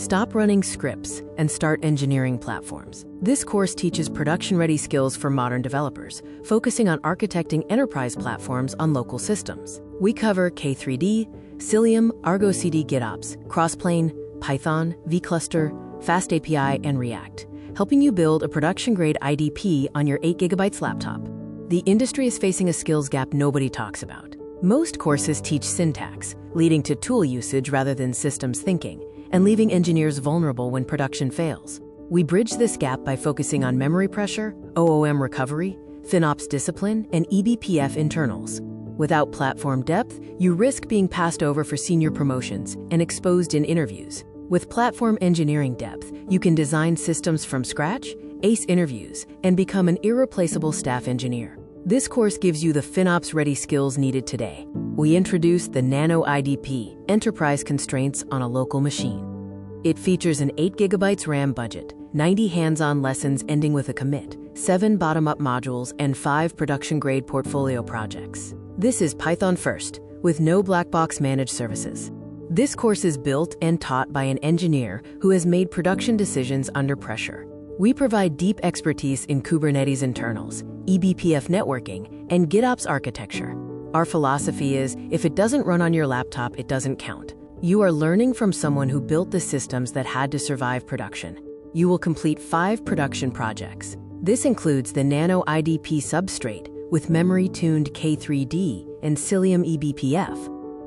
Stop running scripts and start engineering platforms. This course teaches production-ready skills for modern developers, focusing on architecting enterprise platforms on local systems. We cover K3D, Cilium, ArgoCD gitops, Crossplane, Python, vCluster, FastAPI, and React, helping you build a production-grade IDP on your 8 GB laptop. The industry is facing a skills gap nobody talks about. Most courses teach syntax, leading to tool usage rather than systems thinking, and leaving engineers vulnerable when production fails. We bridge this gap by focusing on memory pressure, OOM recovery, FinOps discipline, and eBPF internals. Without platform depth, you risk being passed over for senior promotions and exposed in interviews. With platform engineering depth, you can design systems from scratch, ace interviews, and become an irreplaceable staff engineer. This course gives you the FinOps-ready skills needed today. We introduce the Nano-IDP, enterprise constraints on a local machine. It features an 8 GB RAM budget, 90 hands-on lessons ending with a commit, 7 bottom-up modules, and 5 production-grade portfolio projects. This is Python first, with no black box managed services. This course is built and taught by an engineer who has made production decisions under pressure. We provide deep expertise in Kubernetes internals, eBPF networking, and GitOps architecture. Our philosophy is, if it doesn't run on your laptop, it doesn't count. You are learning from someone who built the systems that had to survive production. You will complete 5 production projects. This includes the Nano-IDP substrate with memory-tuned K3D and Cilium eBPF,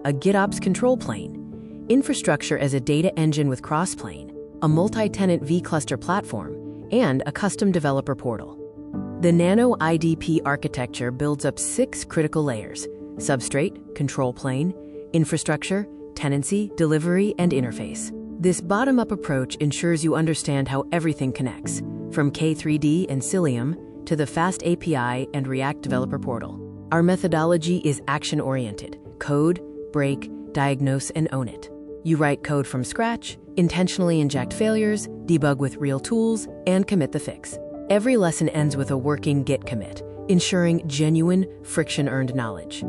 a GitOps control plane, infrastructure as a data engine with Crossplane, a multi-tenant vCluster platform, and a custom developer portal. The Nano-IDP architecture builds up 6 critical layers: substrate, control plane, infrastructure, tenancy, delivery, and interface. This bottom-up approach ensures you understand how everything connects, from K3D and Cilium to the FastAPI and React developer portal. Our methodology is action-oriented: code, break, diagnose, and own it. You write code from scratch, intentionally inject failures, debug with real tools, and commit the fix. Every lesson ends with a working Git commit, ensuring genuine, friction-earned knowledge.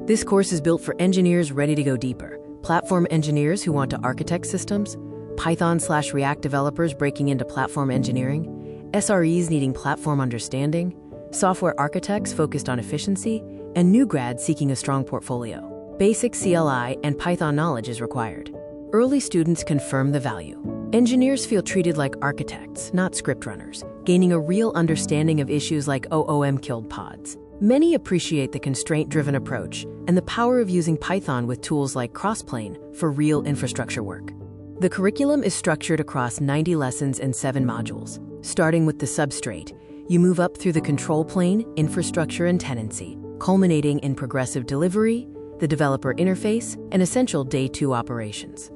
This course is built for engineers ready to go deeper, platform engineers who want to architect systems, Python/React developers breaking into platform engineering, SREs needing platform understanding, software architects focused on efficiency, and new grads seeking a strong portfolio. Basic CLI and Python knowledge is required. Early students confirm the value. Engineers feel treated like architects, not script runners, gaining a real understanding of issues like OOM killed pods. Many appreciate the constraint-driven approach and the power of using Python with tools like Crossplane for real infrastructure work. The curriculum is structured across 90 lessons and 7 modules. Starting with the substrate, you move up through the control plane, infrastructure, and tenancy, culminating in progressive delivery, the developer interface, and essential Day 2 operations.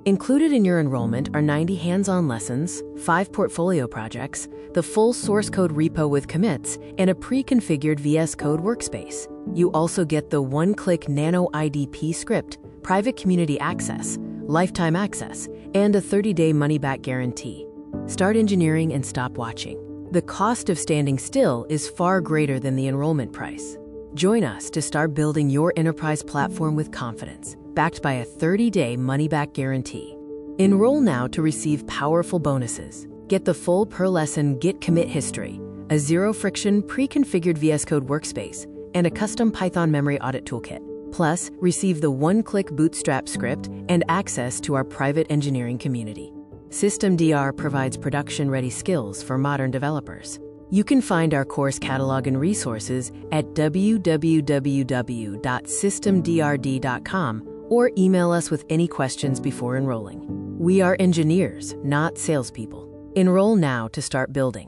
Included in your enrollment are 90 hands-on lessons, 5 portfolio projects, the full source code repo with commits, and a pre-configured VS Code workspace. You also get the one-click Nano-IDP script, private community access, lifetime access, and a 30-day money-back guarantee. Start engineering and stop watching. The cost of standing still is far greater than the enrollment price. Join us to start building your enterprise platform with confidence, backed by a 30-day money-back guarantee. Enroll now to receive powerful bonuses. Get the full per-lesson Git commit history, a zero-friction pre-configured VS Code workspace, and a custom Python memory audit toolkit. Plus, receive the one-click Bootstrap script and access to our private engineering community. SystemDR provides production-ready skills for modern developers. You can find our course catalog and resources at www.systemdrd.com or email us with any questions before enrolling. We are engineers, not salespeople. Enroll now to start building.